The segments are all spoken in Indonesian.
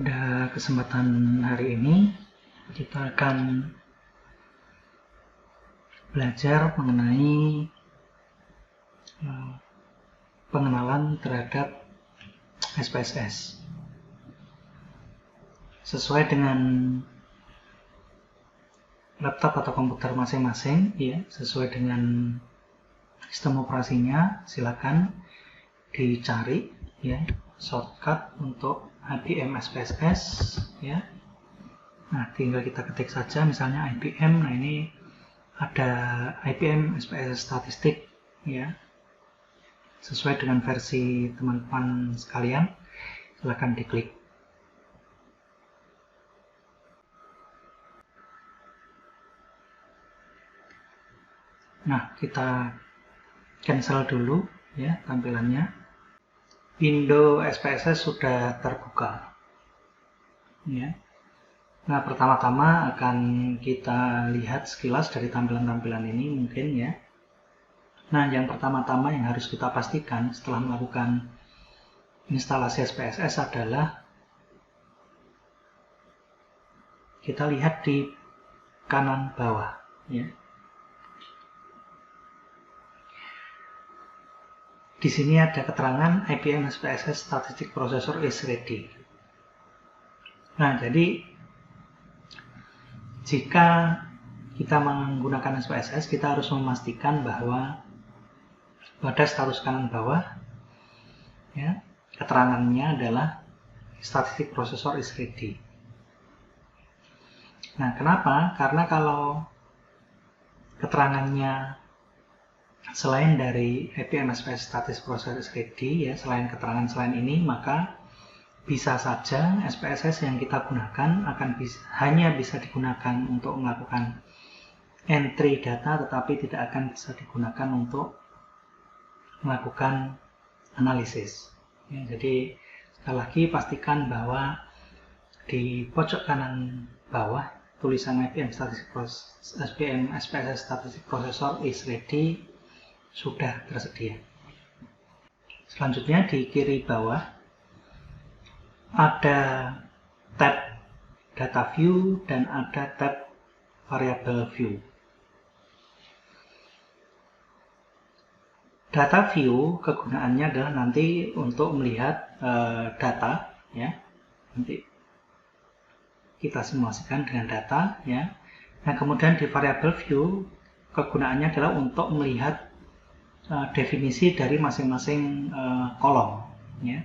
Pada kesempatan hari ini kita akan belajar mengenai pengenalan terhadap SPSS sesuai dengan laptop atau komputer masing-masing, ya, sesuai dengan sistem operasinya. Silakan dicari, ya, shortcut untuk IBM SPSS, ya. Nah, tinggal kita ketik saja misalnya IBM. Nah, ini ada IBM SPSS statistik, ya, sesuai dengan versi teman-teman sekalian. Silakan diklik. Nah, kita cancel dulu, ya, tampilannya. Windows SPSS sudah terbuka, ya. Nah, pertama-tama akan kita lihat sekilas dari tampilan-tampilan ini mungkin, ya. Nah, yang pertama-tama yang harus kita pastikan setelah melakukan instalasi SPSS adalah kita lihat di kanan bawah, ya. Di sini ada keterangan IBM SPSS Statistic Processor is ready. Nah, jadi jika kita menggunakan SPSS, kita harus memastikan bahwa pada status kanan bawah, ya, keterangannya adalah Statistic Processor is ready. Nah, kenapa? Karena kalau keterangannya selain dari IBM SPSS Statistic Processor is ready, ya, selain keterangan selain ini, maka bisa saja SPSS yang kita gunakan hanya bisa digunakan untuk melakukan entry data, tetapi tidak akan bisa digunakan untuk melakukan analisis. Ya, jadi sekali lagi pastikan bahwa di pojok kanan bawah tulisan IBM SPSS Statistic Processor is ready sudah tersedia. Selanjutnya di kiri bawah ada tab Data View dan ada tab Variable View. Data View kegunaannya adalah nanti untuk melihat data, ya. Nanti kita simulasikan dengan data, ya. Nah, kemudian di Variable View kegunaannya adalah untuk melihat definisi dari masing-masing kolom, ya.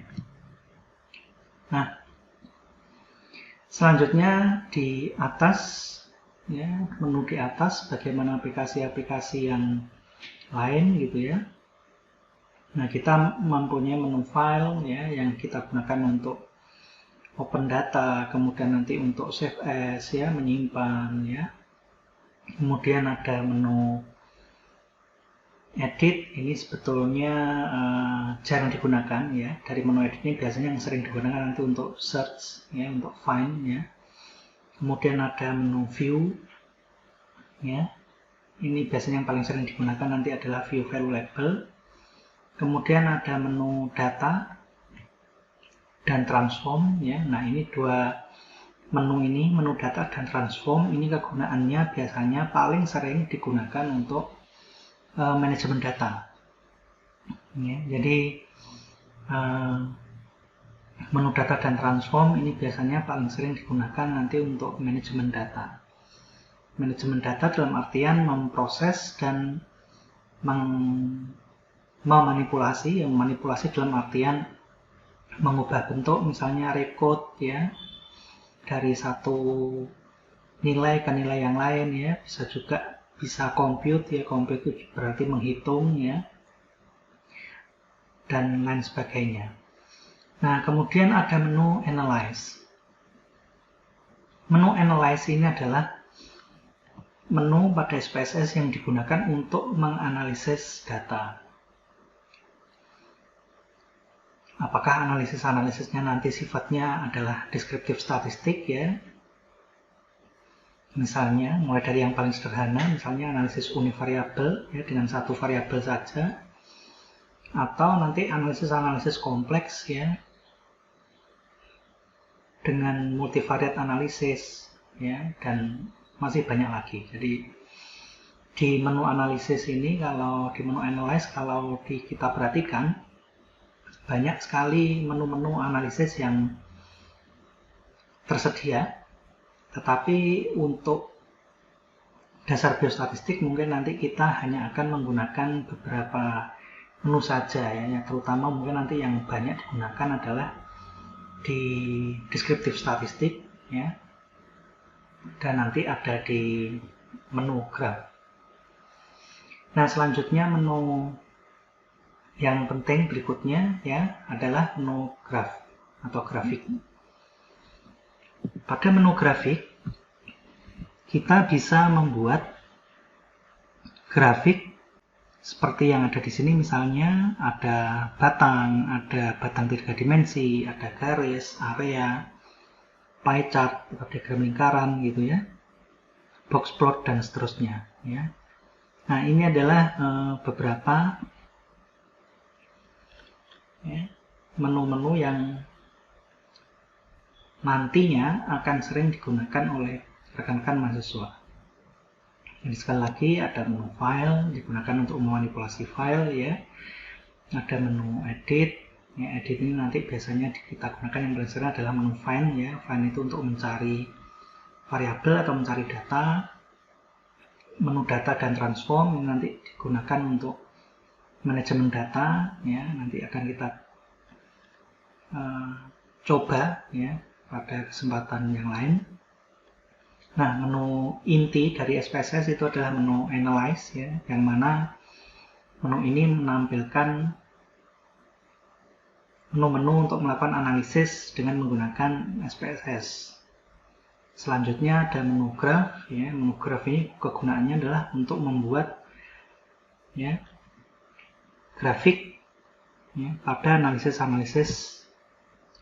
Nah, selanjutnya di atas, ya, menu di atas bagaimana aplikasi-aplikasi yang lain, gitu, ya. Nah, kita mempunyai menu file, ya, yang kita gunakan untuk open data, kemudian nanti untuk save as, ya, menyimpan, ya. Kemudian ada menu edit, ini sebetulnya jarang digunakan, ya. Dari menu edit ini biasanya yang sering digunakan nanti untuk search, ya, untuk find, ya. Kemudian ada menu view, ya. Ini biasanya yang paling sering digunakan nanti adalah view value label. Kemudian ada menu data dan transform, ya. Nah, ini dua menu ini, menu data dan transform, ini kegunaannya biasanya paling sering digunakan untuk manajemen data, ya. Jadi menu data dan transform ini biasanya paling sering digunakan nanti untuk manajemen data. Manajemen data dalam artian memproses dan memanipulasi, yang memanipulasi dalam artian mengubah bentuk, misalnya recode, ya, dari satu nilai ke nilai yang lain, ya. Bisa compute, ya, compute itu berarti menghitung, ya, dan lain sebagainya. Nah, kemudian ada menu analyze. Menu analyze ini adalah menu pada SPSS yang digunakan untuk menganalisis data. Apakah analisisnya nanti sifatnya adalah deskriptif statistik, ya. Misalnya, mulai dari yang paling sederhana, misalnya analisis univariabel, ya, dengan satu variabel saja, atau nanti analisis kompleks, ya, dengan multivariate analisis, ya, dan masih banyak lagi. Jadi di menu analisis ini, kalau di menu analyze, kalau kita perhatikan, banyak sekali menu-menu analisis yang tersedia, tetapi untuk dasar biostatistik mungkin nanti kita hanya akan menggunakan beberapa menu saja, ya, terutama mungkin nanti yang banyak digunakan adalah di deskriptif statistik, ya, dan nanti ada di menu graph. Nah, selanjutnya menu yang penting berikutnya, ya, adalah menu graph atau grafik. Pada menu grafik kita bisa membuat grafik seperti yang ada di sini, misalnya ada batang 3 dimensi, ada garis, area, pie chart, diagram lingkaran gitu ya, box plot dan seterusnya ya. Nah, ini adalah beberapa menu-menu yang nantinya akan sering digunakan oleh rekan-rekan mahasiswa. Jadi sekali lagi ada menu file digunakan untuk memanipulasi file ya. Ada menu edit. Ya, edit ini nanti biasanya kita gunakan yang paling sering adalah menu find ya. Find itu untuk mencari variabel atau mencari data. Menu data dan transform ini nanti digunakan untuk manajemen data ya. Nanti akan kita coba ya pada kesempatan yang lain. Nah, menu inti dari SPSS itu adalah menu Analyze ya, yang mana menu ini menampilkan menu-menu untuk melakukan analisis dengan menggunakan SPSS. Selanjutnya ada menu Graph ya, menu Graph ini kegunaannya adalah untuk membuat ya grafik ya, pada analisis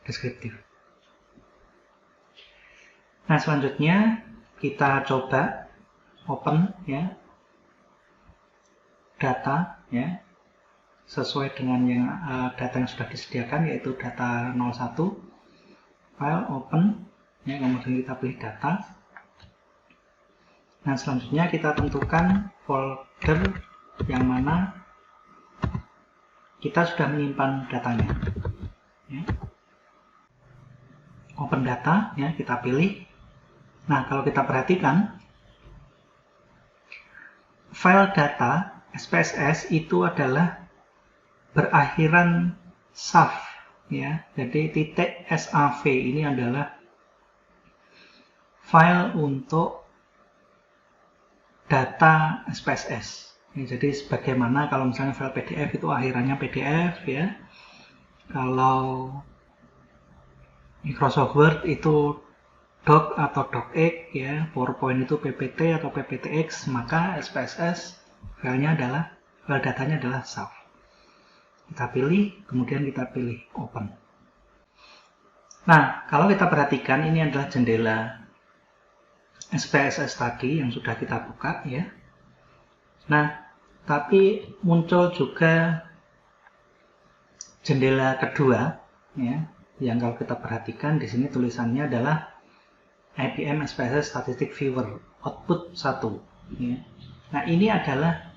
deskriptif. Nah, selanjutnya kita coba open ya data ya sesuai dengan yang data yang sudah disediakan, yaitu data 01, file open ya, kemudian kita pilih data. Nah, selanjutnya kita tentukan folder yang mana kita sudah menyimpan datanya ya. Open data ya, kita pilih. Nah, kalau kita perhatikan file data SPSS itu adalah berakhiran SAV ya. Jadi titik SAV ini adalah file untuk data SPSS. Ya, jadi sebagaimana kalau misalnya file PDF itu akhirannya PDF ya. Kalau Microsoft Word itu doc atau docx ya, PowerPoint itu PPT atau PPTX, maka SPSS filenya adalah file datanya adalah SAV. Kita pilih, kemudian kita pilih open. Nah, kalau kita perhatikan ini adalah jendela SPSS tadi yang sudah kita buka ya. Nah, tapi muncul juga jendela kedua ya, yang kalau kita perhatikan di sini tulisannya adalah IBM SPSS Statistic Viewer output 1 ya. Nah, ini adalah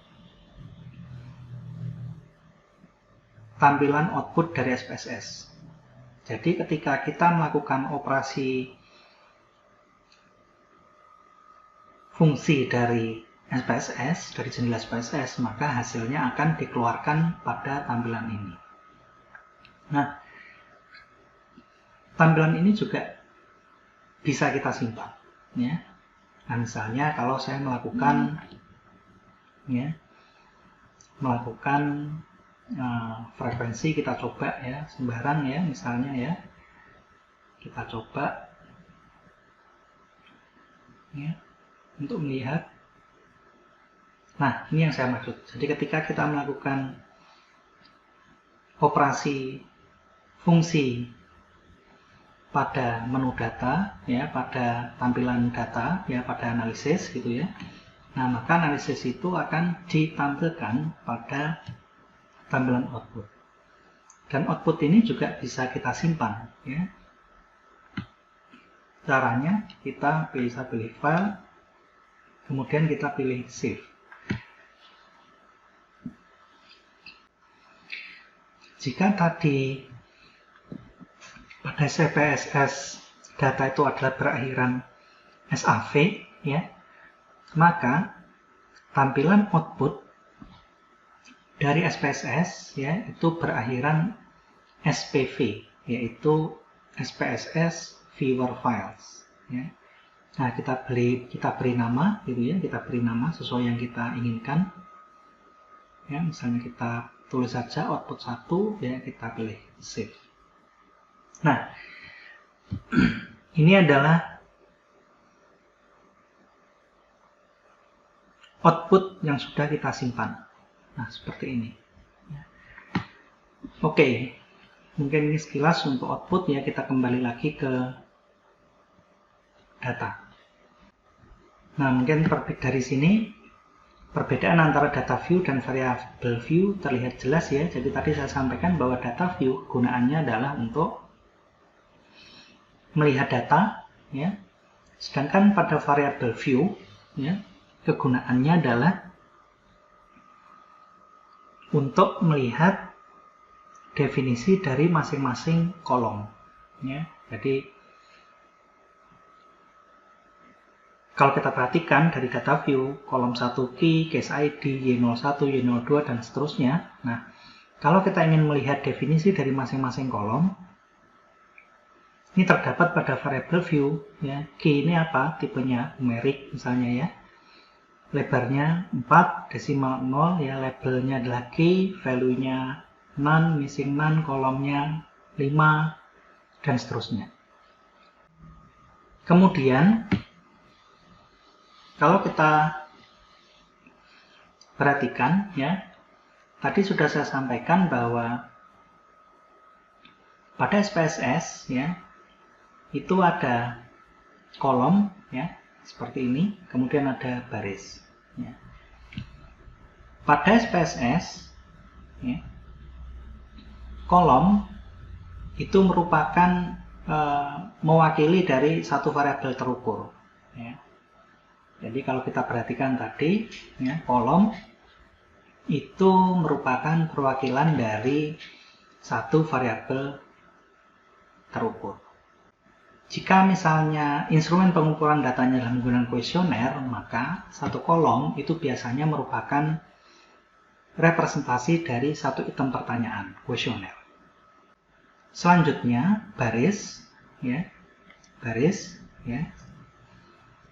tampilan output dari SPSS. Jadi ketika kita melakukan operasi fungsi dari SPSS, dari jendela SPSS, maka hasilnya akan dikeluarkan pada tampilan ini. Nah, tampilan ini juga bisa kita simpan ya. Nah, misalnya kalau saya melakukan frekuensi, kita coba ya sembarang ya, misalnya ya kita coba ya untuk melihat. Nah, ini yang saya maksud. Jadi ketika kita melakukan operasi fungsi pada menu data ya, pada tampilan data ya, pada analisis gitu ya. Nah, maka analisis itu akan ditampilkan pada tampilan output. Dan output ini juga bisa kita simpan ya. Caranya kita bisa pilih file, kemudian kita pilih save. Jika tadi pada SPSS data itu adalah berakhiran SAV, ya, maka tampilan output dari SPSS, ya, itu berakhiran SPV, yaitu SPSS Viewer Files, ya. Nah, kita beri nama, gitu ya, kita beri nama sesuai yang kita inginkan. Ya, misalnya kita tulis saja output 1, ya, kita pilih save. Nah, ini adalah output yang sudah kita simpan. Nah, seperti ini. Oke, mungkin ini sekilas untuk output, ya. Kita kembali lagi ke data. Nah, mungkin dari sini perbedaan antara data view dan variable view terlihat jelas, ya. Jadi tadi saya sampaikan bahwa data view gunaannya adalah untuk melihat data, ya. Sedangkan pada variable view, ya, kegunaannya adalah untuk melihat definisi dari masing-masing kolom, ya. Jadi kalau kita perhatikan dari data view, kolom 1 key, case ID, Y01, Y02, dan seterusnya. Nah, kalau kita ingin melihat definisi dari masing-masing kolom, ini terdapat pada variable view, ya. Key ini apa? Tipenya numerik misalnya, ya. Lebarnya 4, desimal 0, ya. Labelnya adalah key, value-nya none, missing none, kolomnya 5, dan seterusnya. Kemudian, kalau kita perhatikan, ya, tadi sudah saya sampaikan bahwa pada SPSS, ya, itu ada kolom, ya, seperti ini, kemudian ada baris, ya. Pada SPSS, ya, kolom itu merupakan mewakili dari satu variabel terukur, ya. Jadi kalau kita perhatikan tadi, ya, kolom itu merupakan perwakilan dari satu variabel terukur. Jika misalnya instrumen pengukuran datanya adalah menggunakan kuesioner, maka satu kolom itu biasanya merupakan representasi dari satu item pertanyaan, kuesioner. Selanjutnya, baris, ya, baris, ya.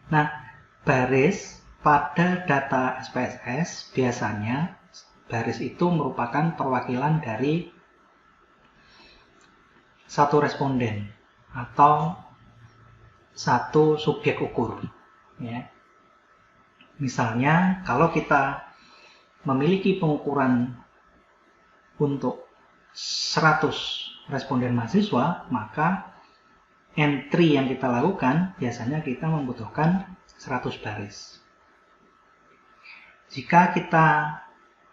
Nah, baris pada data SPSS biasanya baris itu merupakan perwakilan dari satu responden atau satu subjek ukur, ya. Misalnya kalau kita memiliki pengukuran untuk 100 responden mahasiswa, maka entry yang kita lakukan biasanya kita membutuhkan 100 baris. Jika kita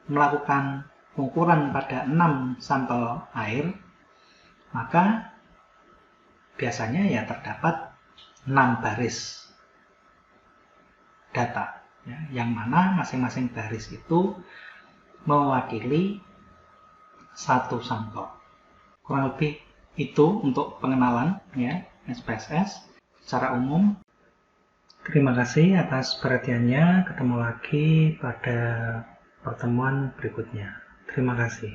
melakukan pengukuran pada 6 sampel air, maka biasanya ya terdapat 6 baris data, ya, yang mana masing-masing baris itu mewakili satu sampel. Kurang lebih itu untuk pengenalan, ya, SPSS secara umum. Terima kasih atas perhatiannya. Ketemu lagi pada pertemuan berikutnya. Terima kasih.